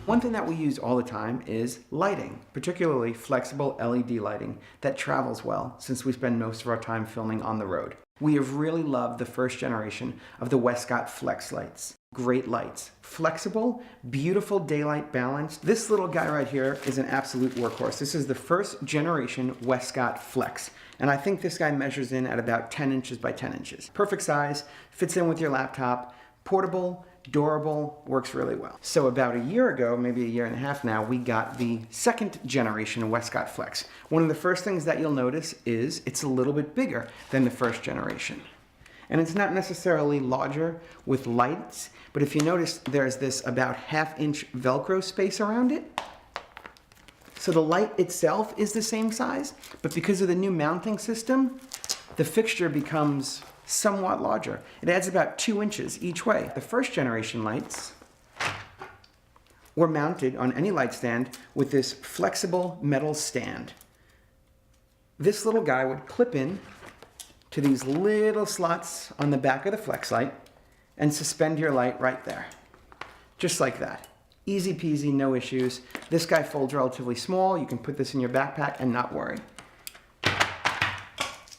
One thing that we use all the time is lighting, particularly flexible LED lighting that travels well since we spend most of our time filming on the road. We have really loved the first generation of the Westcott Flex lights. Great lights. Flexible, beautiful daylight balance. This little guy right here is an absolute workhorse. This is the first generation Westcott Flex. And I think this guy measures in at about 10 inches by 10 inches. Perfect size, fits in with your laptop, portable, durable, works really well. So about a year ago, maybe a year and a half now, we got the second generation Westcott Flex. One of the first things that you'll notice is it's a little bit bigger than the first generation. And it's not necessarily larger with lights, but if you notice, there's this about ½ inch Velcro space around it. So the light itself is the same size, but because of the new mounting system, the fixture becomes somewhat larger. It adds about 2 inches each way. The first generation lights were mounted on any light stand with this flexible metal stand. This little guy would clip in to these little slots on the back of the Flex light and suspend your light right there. Just like that. Easy peasy, no issues. This guy folds relatively small. You can put this in your backpack and not worry.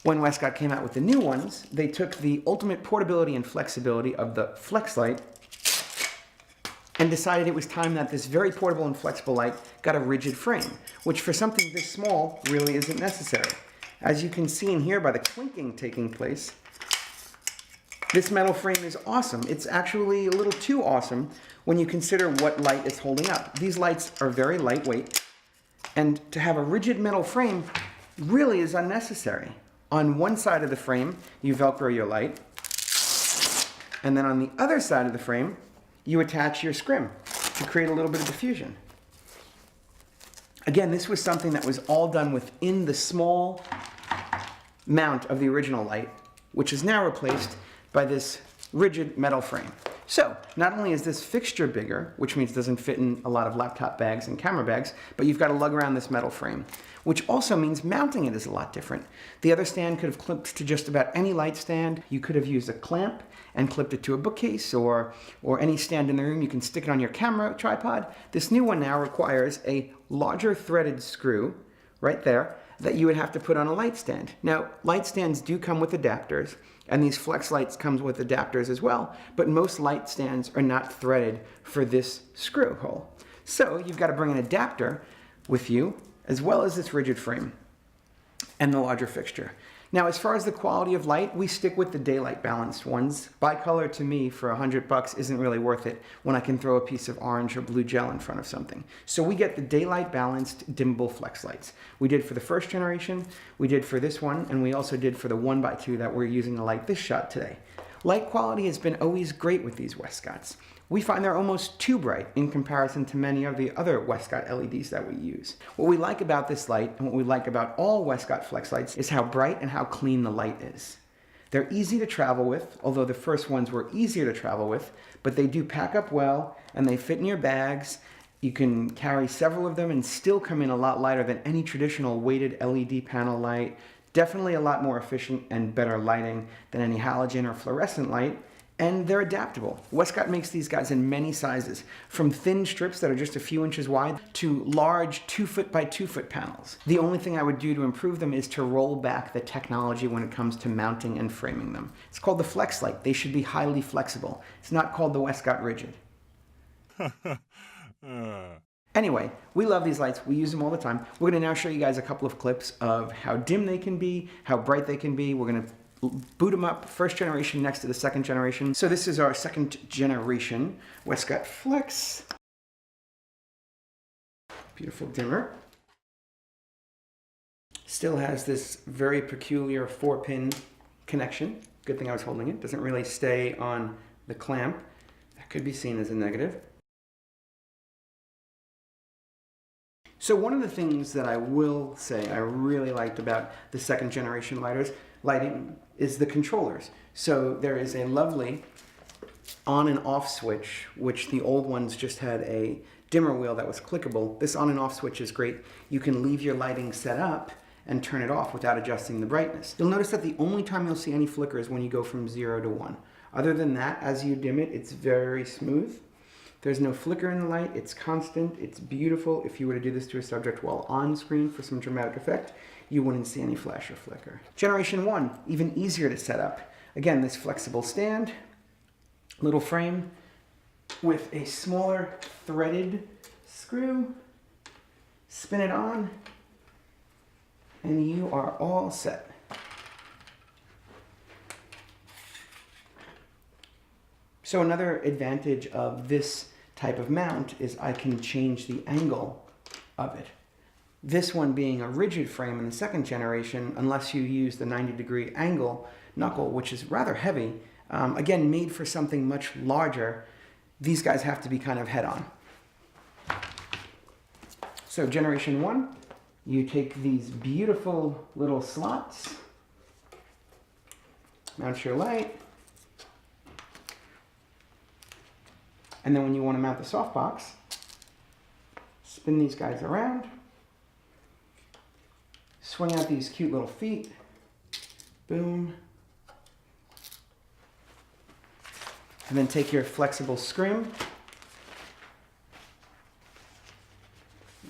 When Westcott came out with the new ones, they took the ultimate portability and flexibility of the Flex light and decided it was time that this very portable and flexible light got a rigid frame, which for something this small really isn't necessary. As you can see in here by the clinking taking place, this metal frame is awesome. It's actually a little too awesome when you consider what light it's holding up. These lights are very lightweight, and to have a rigid metal frame really is unnecessary. On one side of the frame, you Velcro your light, and then on the other side of the frame, you attach your scrim to create a little bit of diffusion. Again, this was something that was all done within the small mount of the original light, which is now replaced by this rigid metal frame. So, not only is this fixture bigger, which means it doesn't fit in a lot of laptop bags and camera bags, but you've got to lug around this metal frame, which also means mounting it is a lot different. The other stand could have clipped to just about any light stand. You could have used a clamp and clipped it to a bookcase or any stand in the room. You can stick it on your camera tripod. This new one now requires a larger threaded screw right there that you would have to put on a light stand. Now, light stands do come with adapters, and these Flex lights comes with adapters as well, but most light stands are not threaded for this screw hole. So you've got to bring an adapter with you, as well as this rigid frame and the larger fixture. Now, as far as the quality of light, we stick with the daylight balanced ones. Bicolor to me for $100 isn't really worth it when I can throw a piece of orange or blue gel in front of something. So we get the daylight balanced dimmable Flex lights. We did for the first generation, we did for this one, and we also did for the 1x2 that we're using to light this shot today. Light quality has been always great with these Westcotts. We find they're almost too bright in comparison to many of the other Westcott LEDs that we use. What we like about this light and what we like about all Westcott Flex lights is how bright and how clean the light is. They're easy to travel with, although the first ones were easier to travel with, but they do pack up well and they fit in your bags. You can carry several of them and still come in a lot lighter than any traditional weighted LED panel light. Definitely a lot more efficient and better lighting than any halogen or fluorescent light. And they're adaptable. Westcott makes these guys in many sizes, from thin strips that are just a few inches wide to large 2-foot by 2-foot panels. The only thing I would do to improve them is to roll back the technology when it comes to mounting and framing them. It's called the Flex light. They should be highly flexible. It's not called the Westcott Rigid. Anyway, we love these lights. We use them all the time. We're going to now show you guys a couple of clips of how dim they can be, how bright they can be. We're going to boot them up, first generation next to the second generation. So this is our second generation Westcott Flex. Beautiful dimmer. Still has this very peculiar 4-pin connection. Good thing I was holding it. Doesn't really stay on the clamp. That could be seen as a negative. So one of the things that I will say I really liked about the second generation lighting is the controllers. So there is a lovely on and off switch, which the old ones just had a dimmer wheel that was clickable. This on and off switch is great. You can leave your lighting set up and turn it off without adjusting the brightness. You'll notice that the only time you'll see any flicker is when you go from 0 to 1. Other than that, as you dim it, it's very smooth. There's no flicker in the light. It's constant. It's beautiful. If you were to do this to a subject while on screen for some dramatic effect, you wouldn't see any flash or flicker. Generation 1, even easier to set up. Again, this flexible stand, little frame with a smaller threaded screw. Spin it on, and you are all set. So another advantage of this type of mount is I can change the angle of it. This one being a rigid frame in the second generation, unless you use the 90-degree angle knuckle, which is rather heavy, again, made for something much larger, these guys have to be kind of head-on. So generation 1, you take these beautiful little slots, mount your light, and then when you want to mount the softbox, spin these guys around, swing out these cute little feet, boom, and then take your flexible scrim,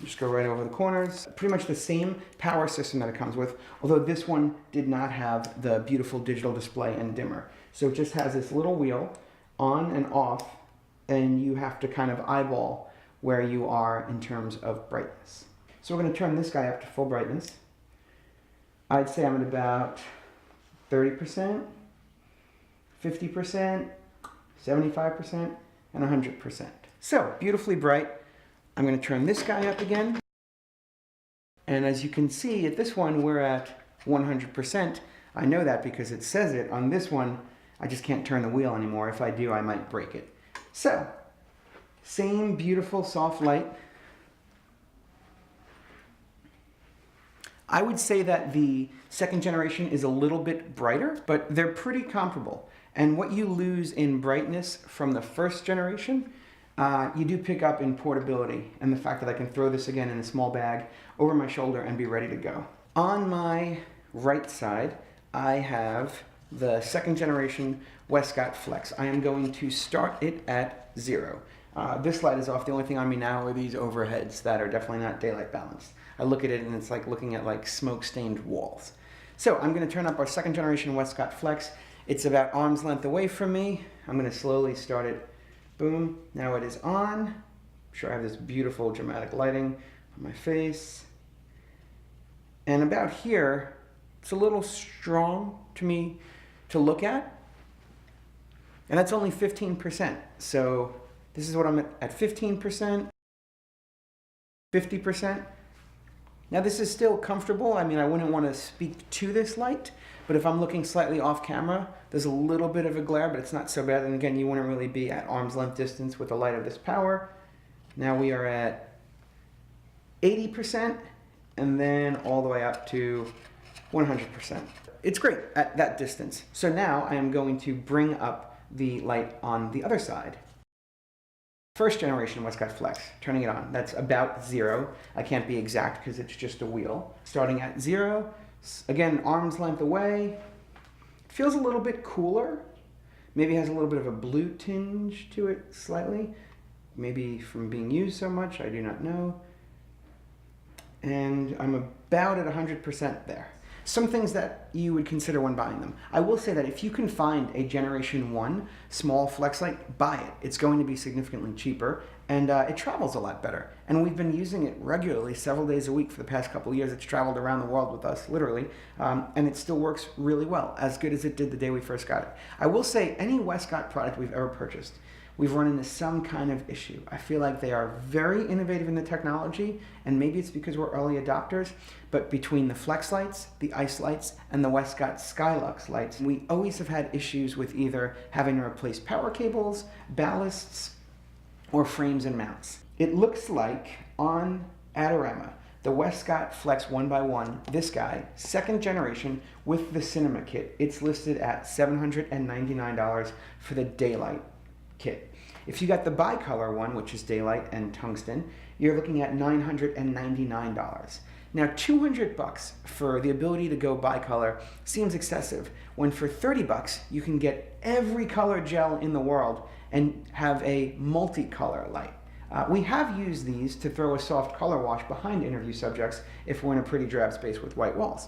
just go right over the corners. Pretty much the same power system that it comes with, although this one did not have the beautiful digital display and dimmer. So it just has this little wheel on and off, and you have to kind of eyeball where you are in terms of brightness. So we're going to turn this guy up to full brightness. I'd say I'm at about 30%, 50%, 75%, and 100%. So beautifully bright. I'm going to turn this guy up again. And as you can see, at this one, we're at 100%. I know that because it says it. On this one, I just can't turn the wheel anymore. If I do, I might break it. So, same beautiful soft light. I would say that the second generation is a little bit brighter, but they're pretty comparable. And what you lose in brightness from the first generation, you do pick up in portability and the fact that I can throw this again in a small bag over my shoulder and be ready to go. On my right side, I have the second generation Westcott Flex. I am going to start it at 0. This light is off. The only thing on me now are these overheads that are definitely not daylight balanced. I look at it and it's like looking at like smoke-stained walls. So I'm going to turn up our second generation Westcott Flex. It's about arm's length away from me. I'm going to slowly start it. Boom. Now it is on. I'm sure I have this beautiful dramatic lighting on my face. And about here, it's a little strong to me to look at. And that's only 15%. So this is what I'm at 15%, 50%. Now this is still comfortable. I mean, I wouldn't want to speak to this light, but if I'm looking slightly off camera, there's a little bit of a glare, but it's not so bad. And again, you wouldn't really be at arm's length distance with a light of this power. Now we are at 80%, and then all the way up to 100%. It's great at that distance. So now I am going to bring up the light on the other side. First generation Westcott Flex, turning it on. That's about 0. I can't be exact because it's just a wheel. Starting at 0, again, arm's length away. It feels a little bit cooler. Maybe has a little bit of a blue tinge to it slightly. Maybe from being used so much, I do not know. And I'm about at 100% there. Some things that you would consider when buying them. I will say that if you can find a Generation 1 small flex light, buy it. It's going to be significantly cheaper, and it travels a lot better. And we've been using it regularly, several days a week for the past couple of years. It's traveled around the world with us, literally, and it still works really well, as good as it did the day we first got it. I will say any Westcott product we've ever purchased, we've run into some kind of issue. I feel like they are very innovative in the technology, and maybe it's because we're early adopters, but between the Flex lights, the Ice lights, and the Westcott Skylux lights, we always have had issues with either having to replace power cables, ballasts, or frames and mounts. It looks like on Adorama, the Westcott Flex 1x1, this guy, second generation with the Cinema kit, it's listed at $799 for the daylight kit. If you got the bicolor one, which is daylight and tungsten, you're looking at $999. Now, 200 bucks for the ability to go bicolor seems excessive, when for 30 bucks you can get every color gel in the world and have a multicolor light. We have used these to throw a soft color wash behind interview subjects if we're in a pretty drab space with white walls.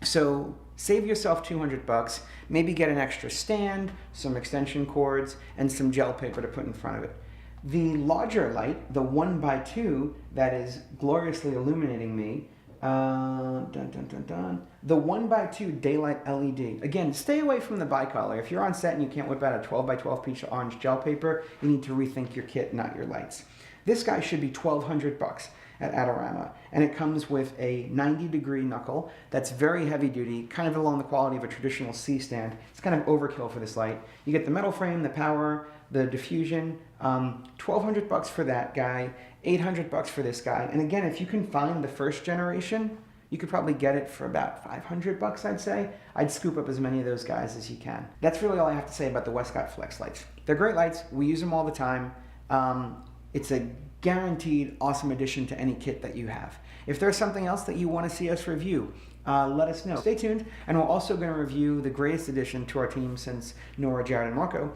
So save yourself 200 bucks, maybe get an extra stand, some extension cords, and some gel paper to put in front of it. The larger light, the 1x2 that is gloriously illuminating me, the 1x2 daylight LED. Again, stay away from the bicolor. If you're on set and you can't whip out a 12x12 piece of orange gel paper, you need to rethink your kit, not your lights. This guy should be 1,200 bucks at Adorama, and it comes with a 90-degree knuckle that's very heavy duty, kind of along the quality of a traditional C stand. It's kind of overkill for this light. You get the metal frame, the power, the diffusion, 1,200 bucks for that guy, 800 bucks for this guy. And again, if you can find the first generation, you could probably get it for about 500 bucks, I'd say. I'd scoop up as many of those guys as you can. That's really all I have to say about the Westcott Flex lights. They're great lights. We use them all the time. It's a guaranteed awesome addition to any kit that you have. If there's something else that you want to see us review, let us know. Stay tuned, and we're also going to review the greatest addition to our team since Nora, Jared, and Marco,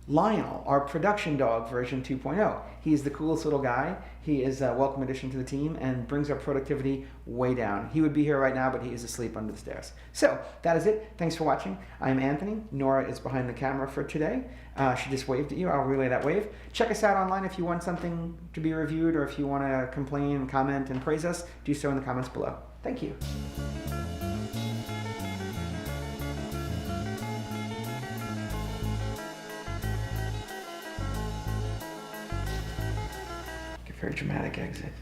Lionel, our production dog version 2.0. He's the coolest little guy. He is a welcome addition to the team and brings our productivity way down. He would be here right now, but he is asleep under the stairs. So that is it. Thanks for watching. I'm Anthony. Nora is behind the camera for today. She just waved at you. I'll relay that wave. Check us out online if you want something to be reviewed, or if you want to complain, comment, and praise us, do so in the comments below. Thank you. Very dramatic exit.